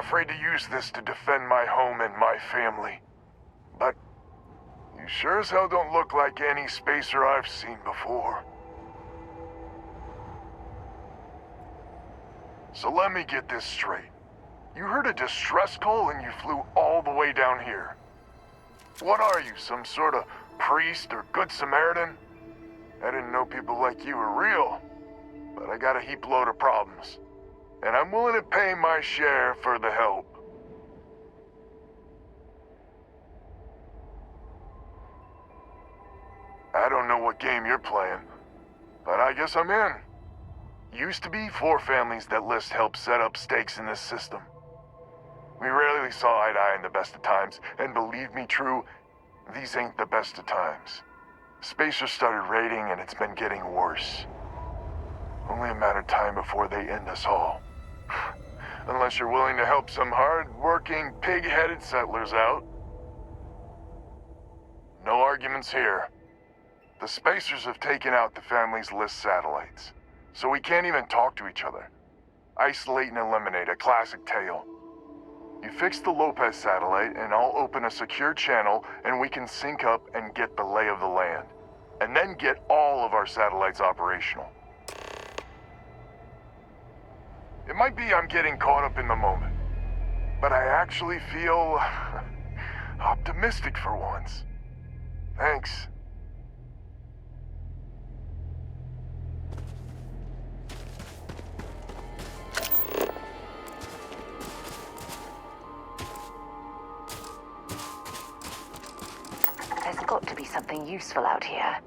afraid to use this to defend my home and my family. But you sure as hell don't look like any spacer I've seen before. So let me get this straight. You heard a distress call and you flew all the way down here. What are you, some sort of priest or good Samaritan? I didn't know people like you were real, but I got a heap load of problems. And I'm willing to pay my share for the help. I don't know what game you're playing, but I guess I'm in. Used to be 4 families that List helped set up stakes in this system. We rarely saw eye to eye in the best of times, and believe me true, these ain't the best of times. Spacers started raiding and it's been getting worse. Only a matter of time before they end us all. Unless you're willing to help some hard-working, pig-headed settlers out. No arguments here. The Spacers have taken out the family's List satellites, so we can't even talk to each other. Isolate and eliminate, a classic tale. You fix the Lopez satellite and I'll open a secure channel and we can sync up and get the lay of the land. And then get all of our satellites operational. It might be I'm getting caught up in the moment, but I actually feel optimistic for once. Thanks. There's got to be something useful out here.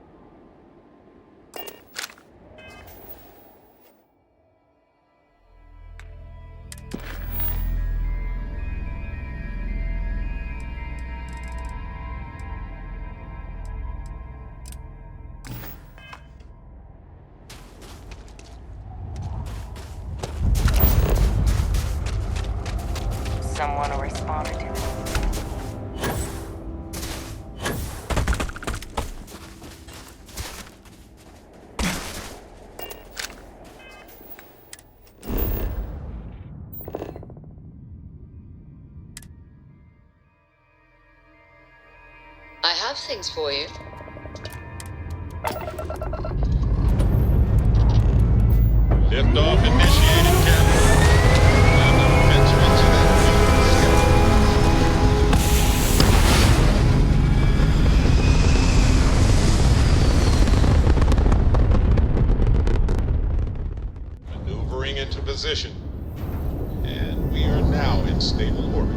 Someone will respond to it. I have things for you. Liftoff initiated, Captain. I'm gonna venture into that field. Maneuvering into position. And we are now in stable orbit.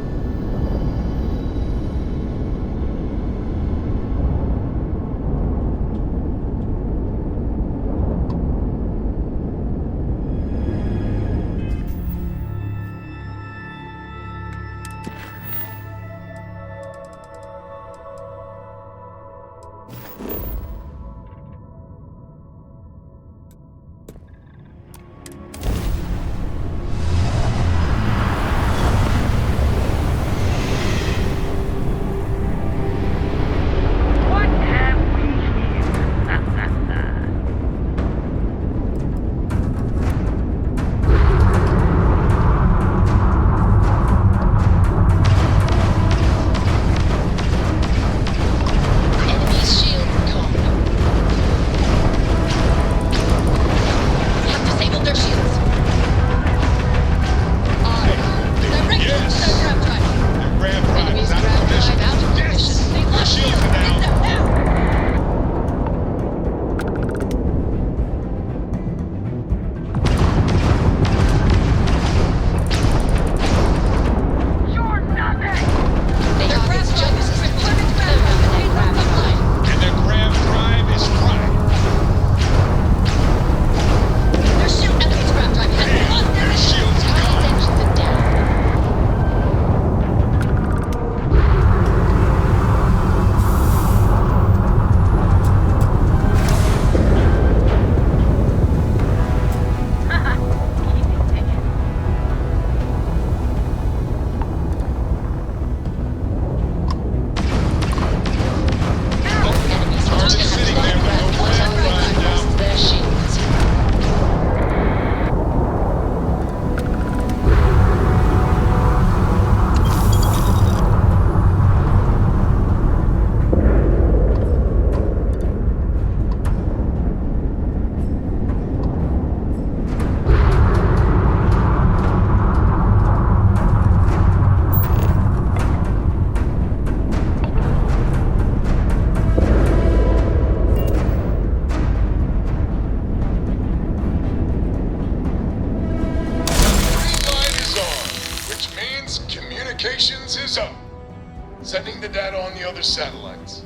Sending the data on the other satellites.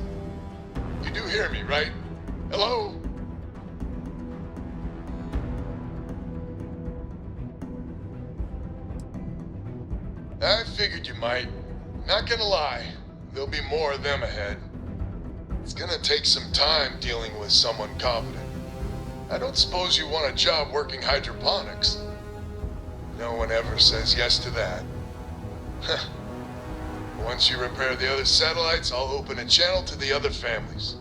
You do hear me, right? Hello? I figured you might. Not gonna lie, there'll be more of them ahead. It's gonna take some time dealing with someone competent. I don't suppose you want a job working hydroponics. No one ever says yes to that. Once you repair the other satellites, I'll open a channel to the other families.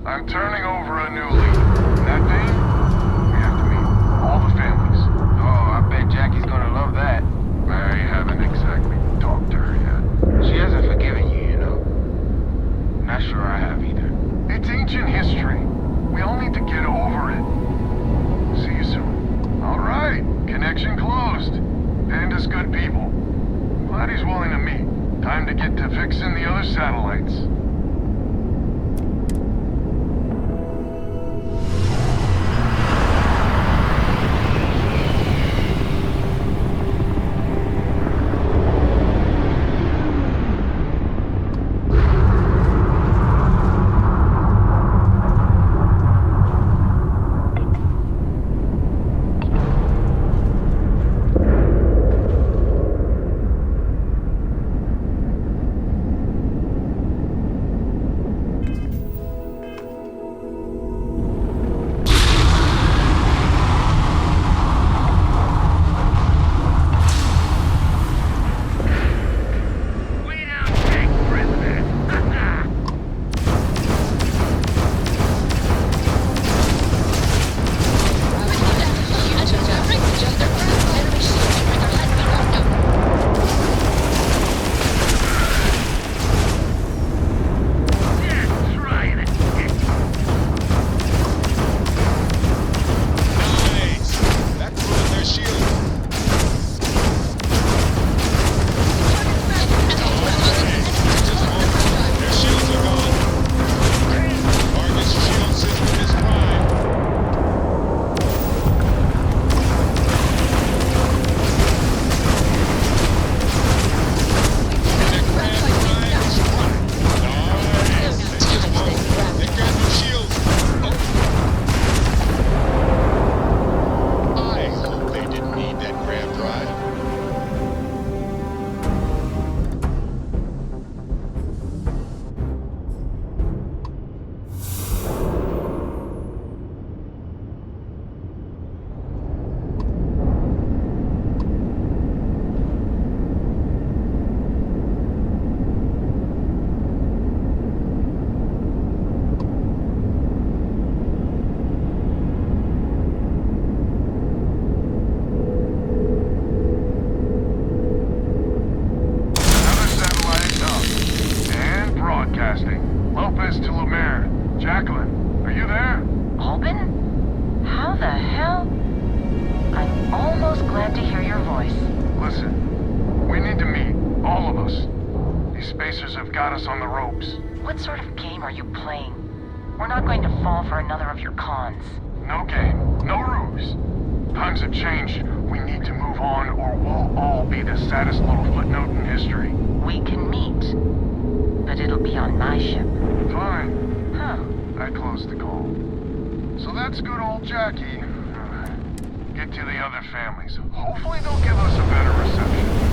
I'm turning over a new leaf. That thing, we have to meet all the families. Oh, I bet Jackie's gonna love that. I haven't exactly talked to her yet. She hasn't forgiven you, you know. Not sure I have either. It's ancient history. We all need to get over it. See you soon. All right, connection closed. Panda's good people. Glad he's willing to meet. Time to get to fixing the other satellites. Spacers have got us on the ropes. What sort of game are you playing? We're not going to fall for another of your cons. No game, no ruse. Times have changed. We need to move on or we'll all be the saddest little footnote in history. We can meet, but it'll be on my ship. Fine. Huh. I closed the call. So that's good old Jackie. Get to the other families. Hopefully they'll give us a better reception.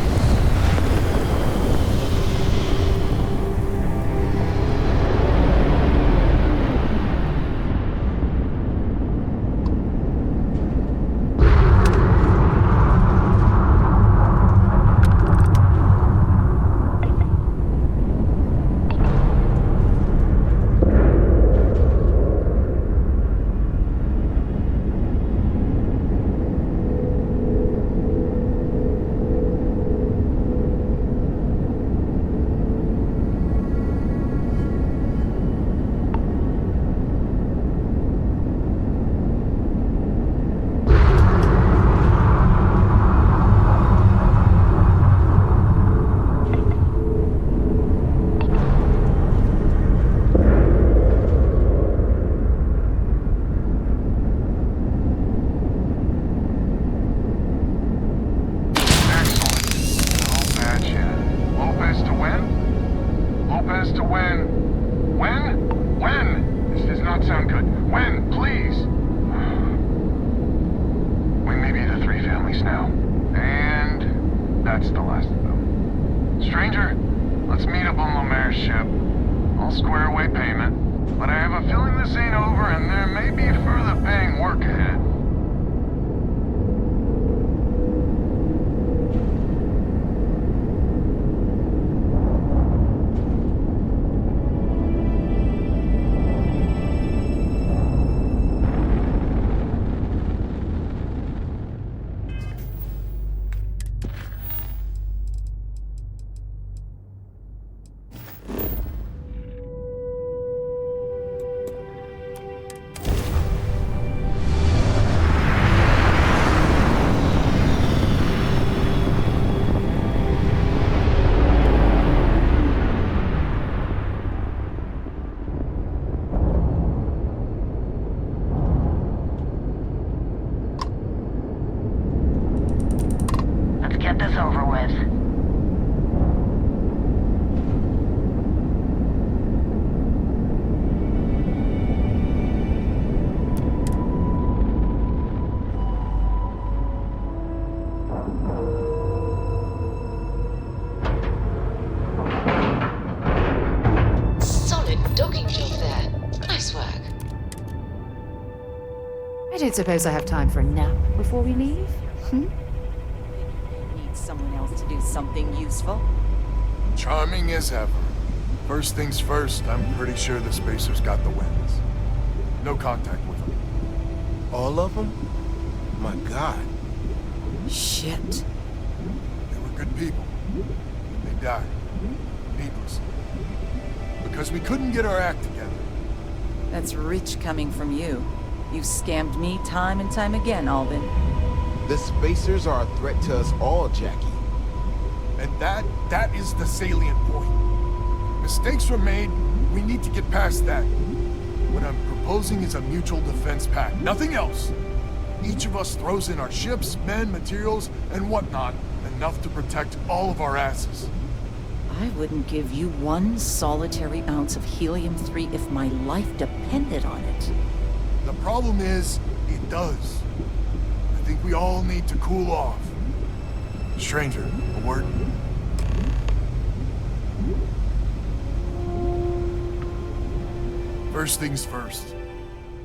I don't suppose I have time for a nap before we leave? Need someone else to do something useful. Charming as ever. First things first, I'm pretty sure the Spacers got the wins. No contact with them. All of them? My God. Shit. They were good people. They died. Needlessly. Because we couldn't get our act together. That's rich coming from you. You've scammed me time and time again, Alvin. The Spacers are a threat to us all, Jackie. And that is the salient point. Mistakes were made, we need to get past that. What I'm proposing is a mutual defense pact, nothing else. Each of us throws in our ships, men, materials, and whatnot, enough to protect all of our asses. I wouldn't give you one solitary ounce of helium-3 if my life depended on it. The problem is, it does. I think we all need to cool off. Stranger, a word? First things first.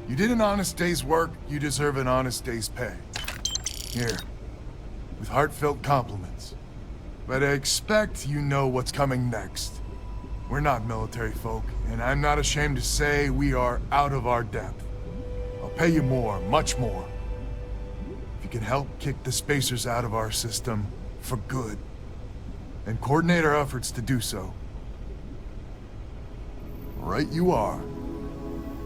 You did an honest day's work, you deserve an honest day's pay. Here, with heartfelt compliments. But I expect you know what's coming next. We're not military folk, and I'm not ashamed to say we are out of our depth. I'll pay you more, much more. If you can help kick the Spacers out of our system for good, and coordinate our efforts to do so. Right you are.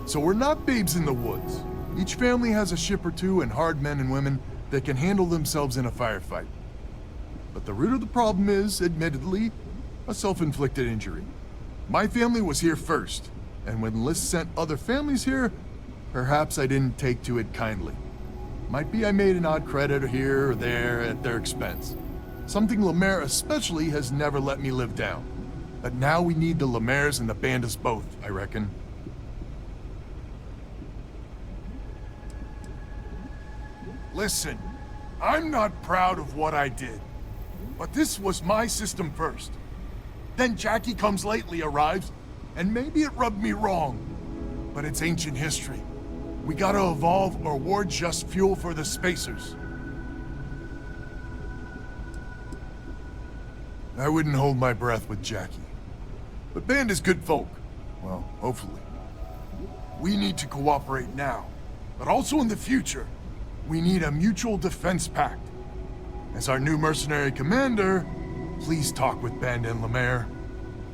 So we're not babes in the woods. Each family has a ship or two and hard men and women that can handle themselves in a firefight. But the root of the problem is, admittedly, a self-inflicted injury. My family was here first, and when List sent other families here, perhaps I didn't take to it kindly. Might be I made an odd credit here or there at their expense. Something Lemaire especially has never let me live down. But now we need the Lemaires and the Bandits both, I reckon. Listen, I'm not proud of what I did, but this was my system first. Then Jackie Comes Lately arrives, and maybe it rubbed me wrong, but it's ancient history. We gotta evolve or we're just fuel for the Spacers. I wouldn't hold my breath with Jackie. But Band is good folk. Well, hopefully. We need to cooperate now, but also in the future. We need a mutual defense pact. As our new mercenary commander, please talk with Band and Lemaire.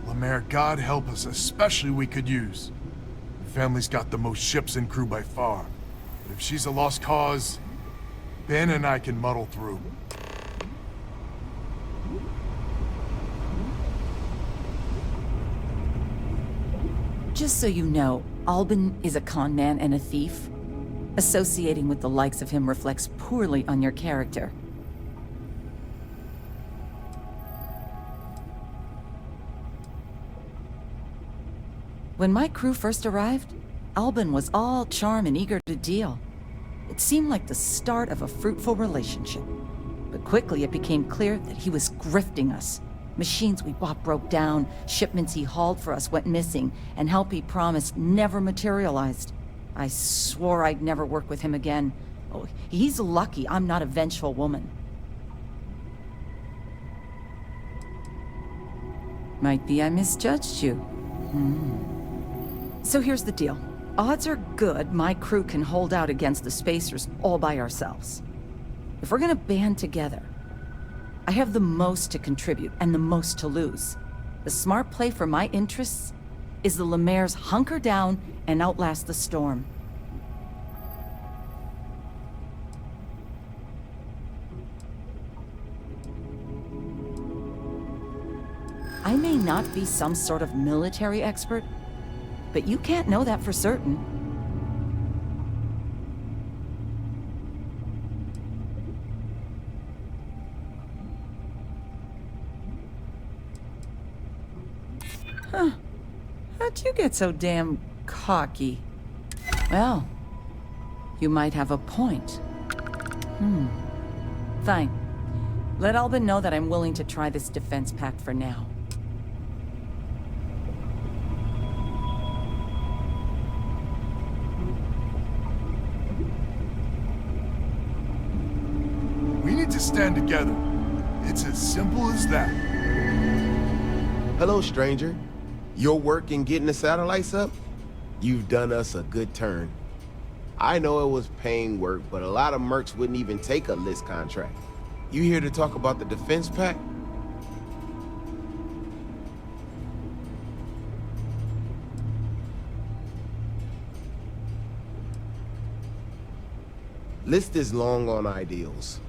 Lemaire, God help us, especially we could use. Her family's got the most ships and crew by far. But if she's a lost cause, Ben and I can muddle through. Just so you know, Albin is a con man and a thief. Associating with the likes of him reflects poorly on your character. When my crew first arrived, Albin was all charm and eager to deal. It seemed like the start of a fruitful relationship. But quickly it became clear that he was grifting us. Machines we bought broke down, shipments he hauled for us went missing, and help he promised never materialized. I swore I'd never work with him again. Oh, he's lucky I'm not a vengeful woman. Might be I misjudged you. So here's the deal. Odds are good my crew can hold out against the Spacers all by ourselves. If we're gonna band together, I have the most to contribute and the most to lose. The smart play for my interests is the Lemaire's hunker down and outlast the storm. I may not be some sort of military expert, but you can't know that for certain. Huh. How'd you get so damn cocky? Well, you might have a point. Fine. Let Albin know that I'm willing to try this defense pact for now. We need to stand together. It's as simple as that. Hello, stranger. Your work in getting the satellites up? You've done us a good turn. I know it was paying work, but a lot of mercs wouldn't even take a list contract. You here to talk about the defense pact? List is long on ideals,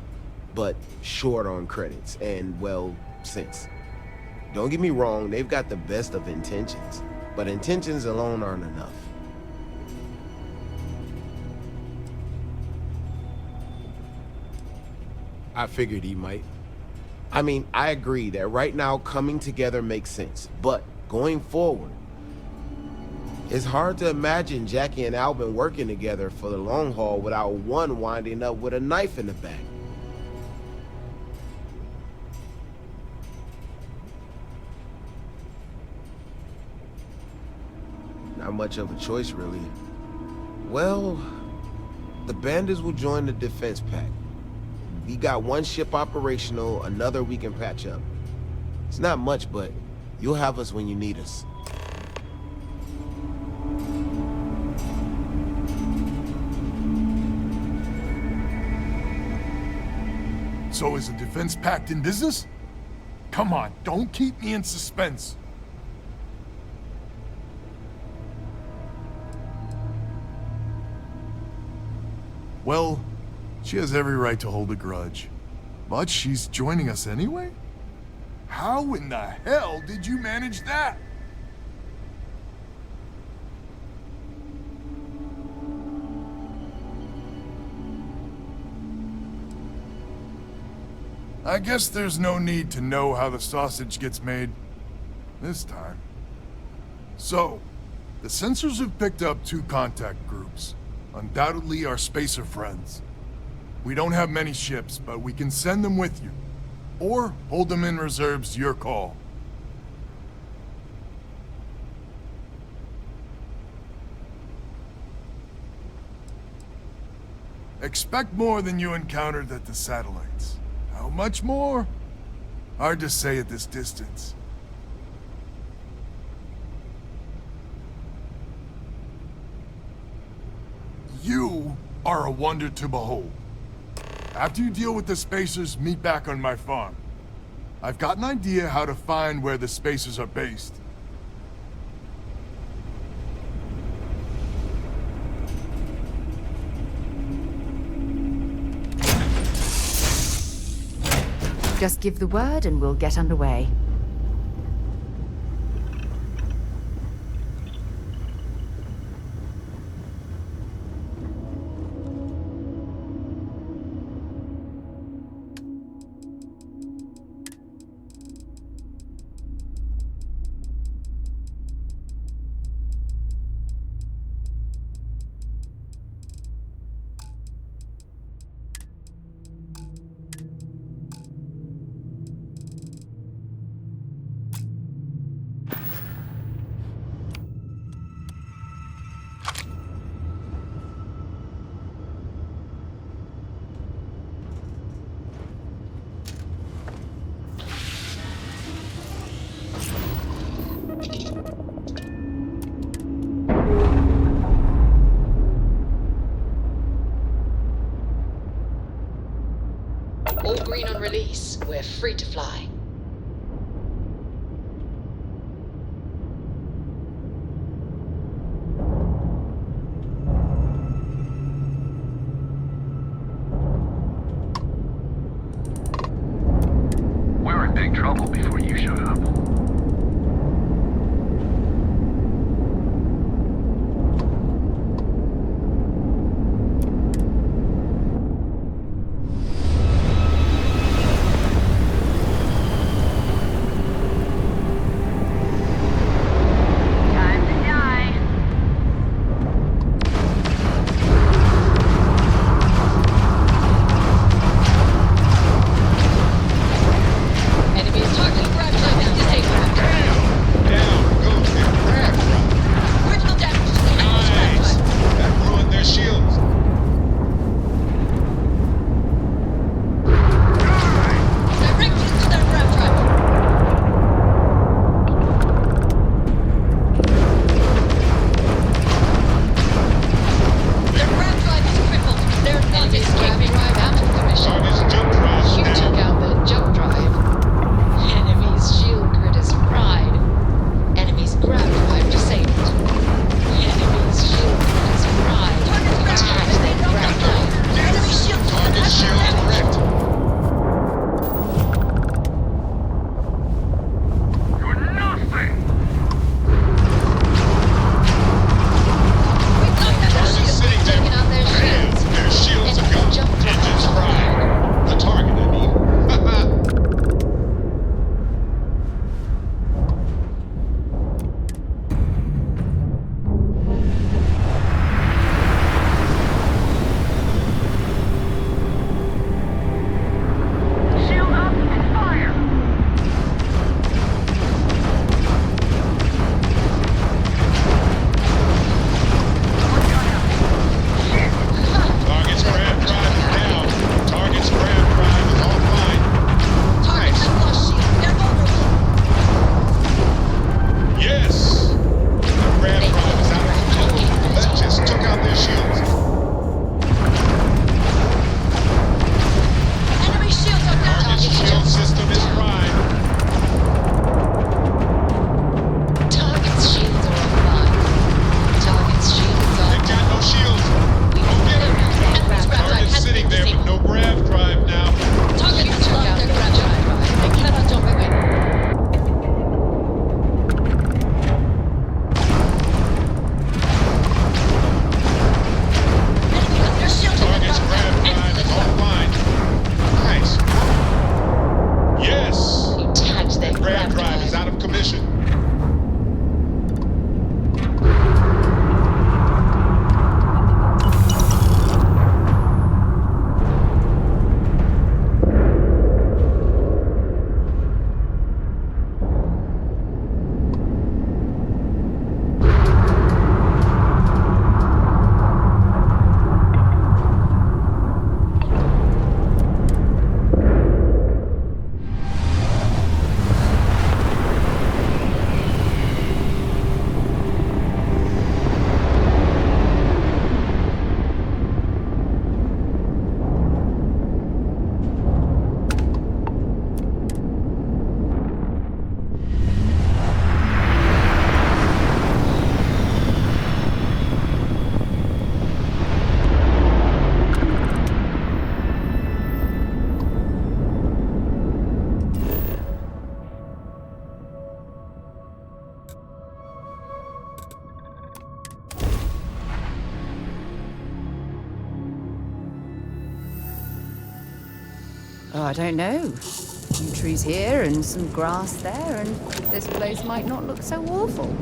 but short on credits and, well, sense. Don't get me wrong, they've got the best of intentions, but intentions alone aren't enough. I figured he might. I mean, I agree that right now coming together makes sense, but going forward, it's hard to imagine Jackie and Albin working together for the long haul without one winding up with a knife in the back. Not much of a choice, really. Well, the Bandits will join the defense pact. We got one ship operational, another we can patch up. It's not much, but you'll have us when you need us. So is a defense pact in business? Come on, don't keep me in suspense. Well, she has every right to hold a grudge. But she's joining us anyway? How in the hell did you manage that? I guess there's no need to know how the sausage gets made this time. So, the sensors have picked up 2 contact groups. Undoubtedly our spacer friends. We don't have many ships, but we can send them with you. Or hold them in reserve's your call. Expect more than you encountered at the satellites. How much more? Hard to say at this distance. You are a wonder to behold. After you deal with the spacers, meet back on my farm. I've got an idea how to find where the spacers are based. Just give the word and we'll get underway. All green on release. We're free to fly. We were in big trouble before you showed up. Oh, I don't know. A few trees here and some grass there, and this place might not look so awful.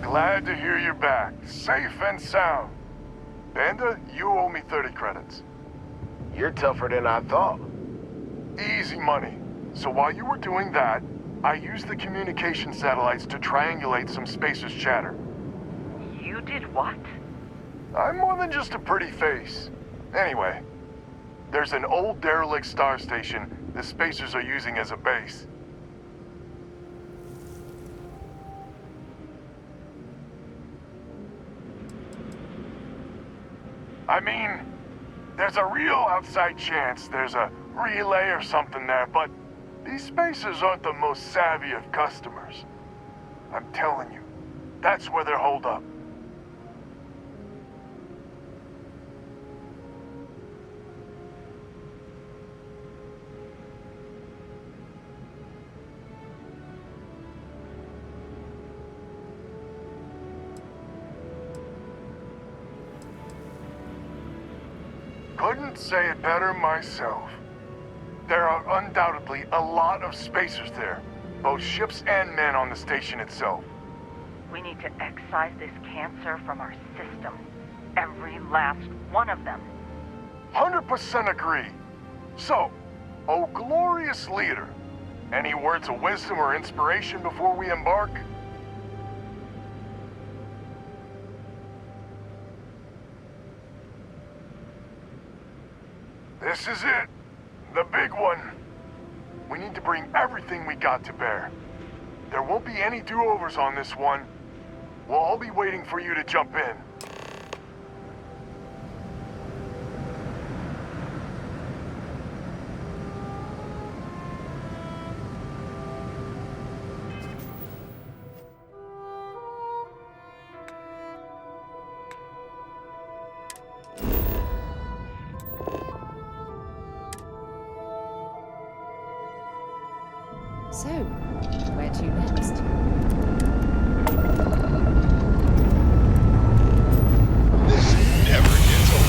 Glad to hear you're back, safe and sound. Banda, you owe me 30 credits. You're tougher than I thought. Easy money. So while you were doing that, I used the communication satellites to triangulate some Spacers chatter. You did what? I'm more than just a pretty face. Anyway, there's an old derelict star station the Spacers are using as a base. I mean, there's a real outside chance there's a relay or something there, but these Spacers aren't the most savvy of customers. I'm telling you, that's where they're holed up. Couldn't say it better myself. There are undoubtedly a lot of Spacers there, both ships and men on the station itself. We need to excise this cancer from our system. Every last one of them. 100% agree. So, oh glorious leader, any words of wisdom or inspiration before we embark? This is it. The big one. We need to bring everything we got to bear. There won't be any do-overs on this one. We'll all be waiting for you to jump in. So, where to next? This never gets old.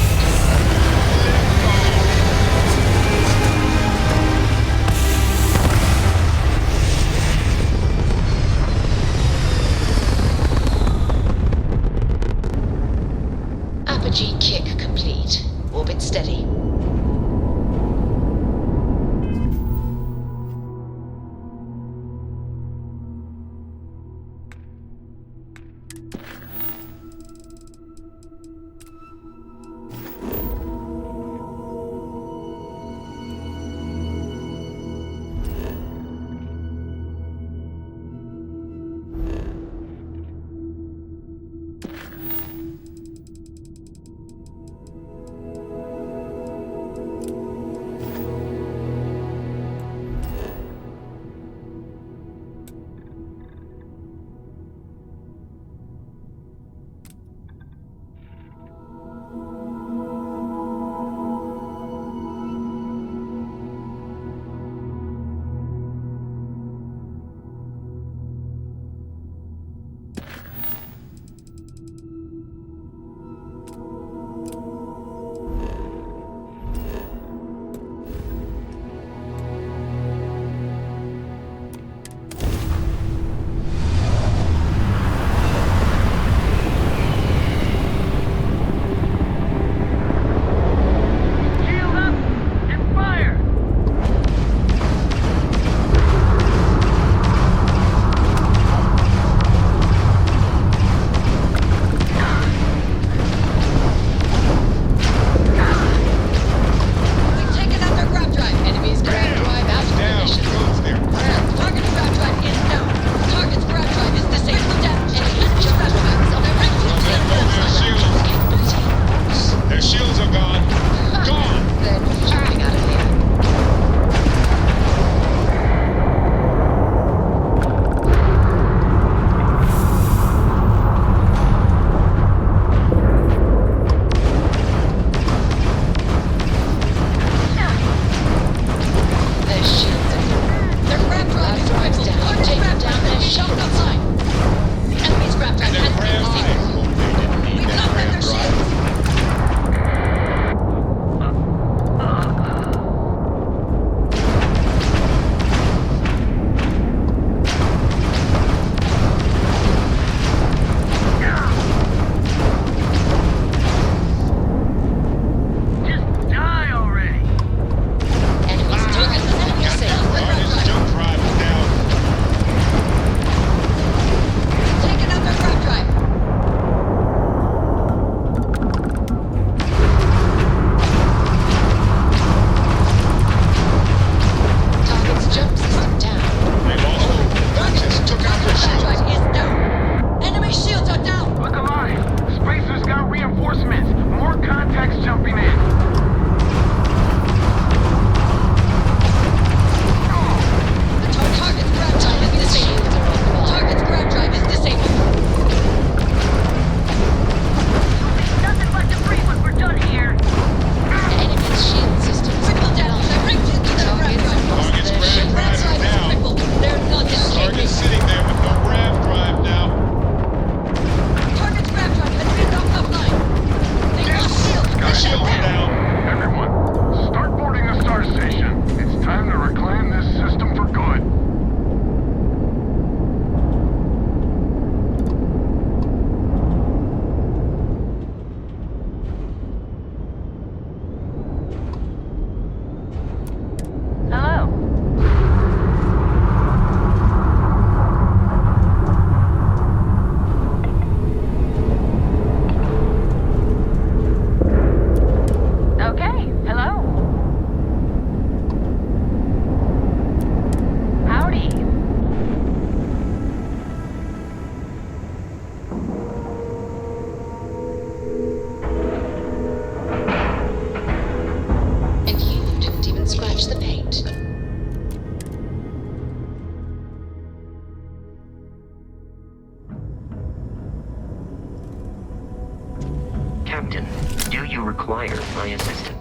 Apogee kick complete. Orbit steady. Captain, do you require my assistance?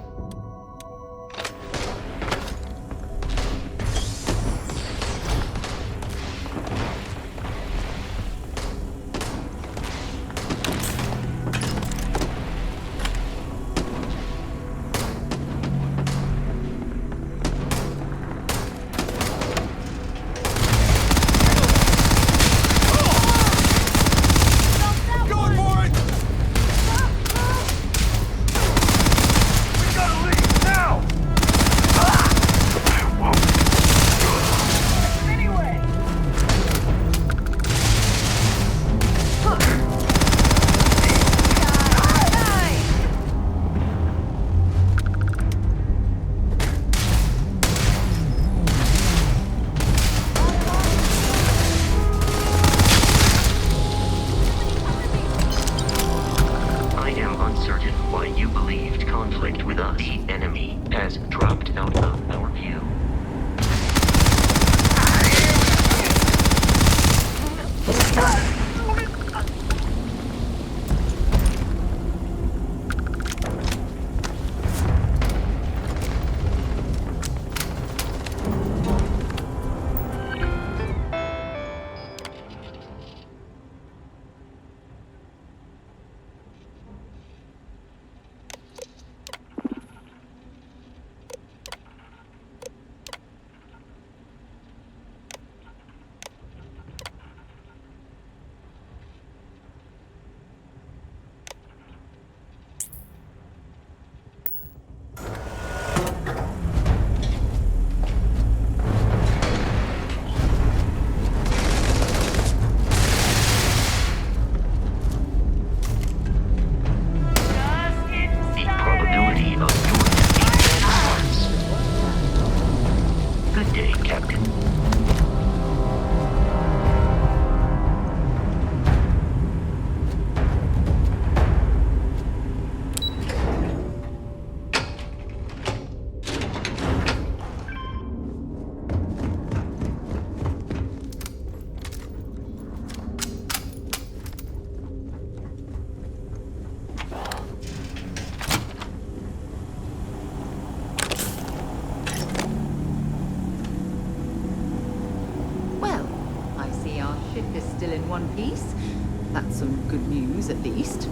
Still in one piece. That's some good news, at least.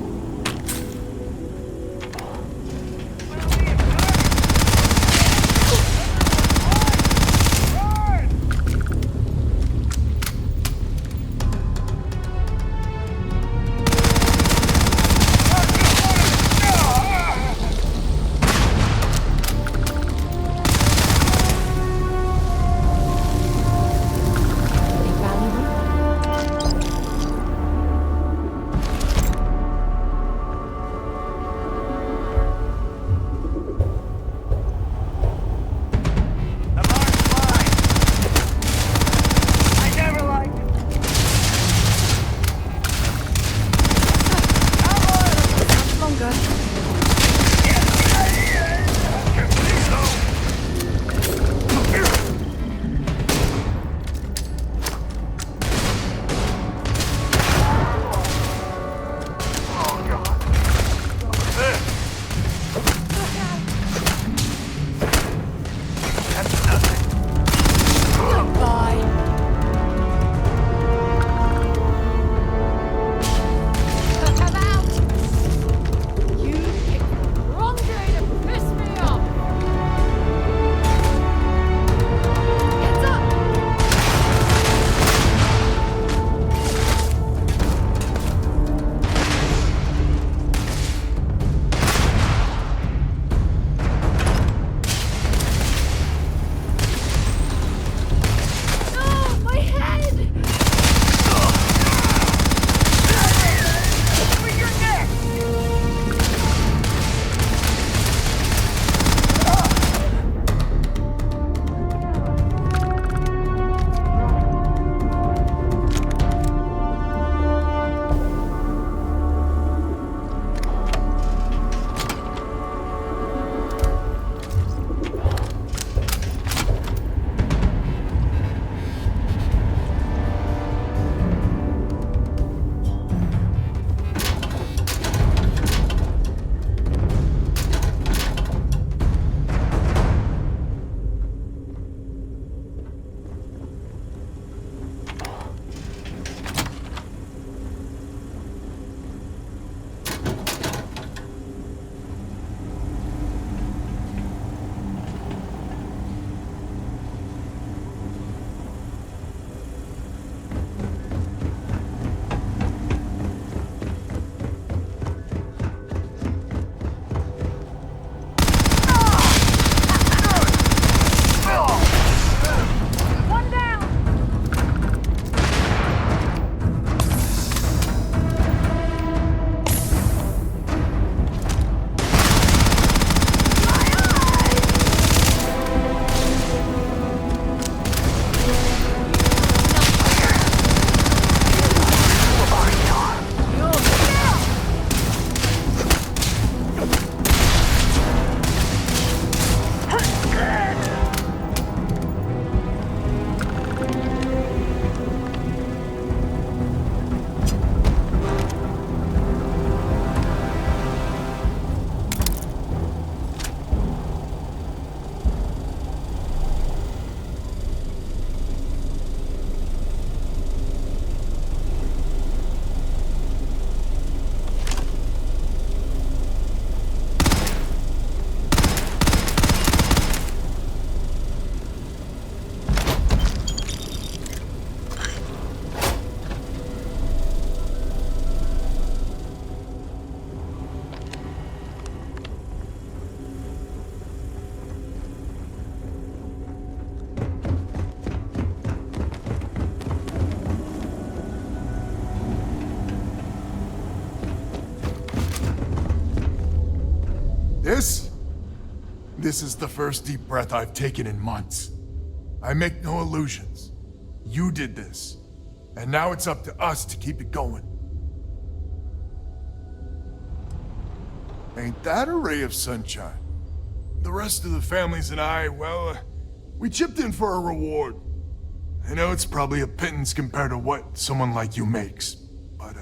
This is the first deep breath I've taken in months. I make no illusions. You did this, and now it's up to us to keep it going. Ain't that a ray of sunshine? The rest of the families and I, well, we chipped in for a reward. I know it's probably a pittance compared to what someone like you makes, but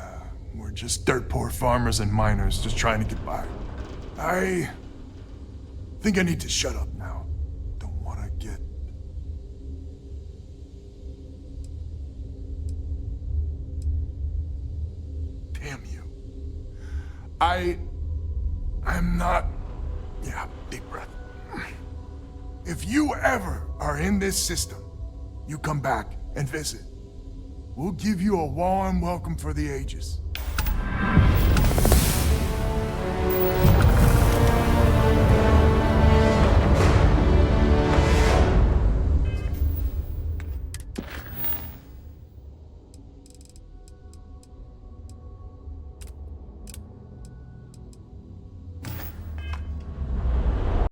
we're just dirt poor farmers and miners just trying to get by. I think I need to shut up now. Don't want to get... Damn you. I'm not... Yeah, deep breath. If you ever are in this system, you come back and visit. We'll give you a warm welcome for the ages.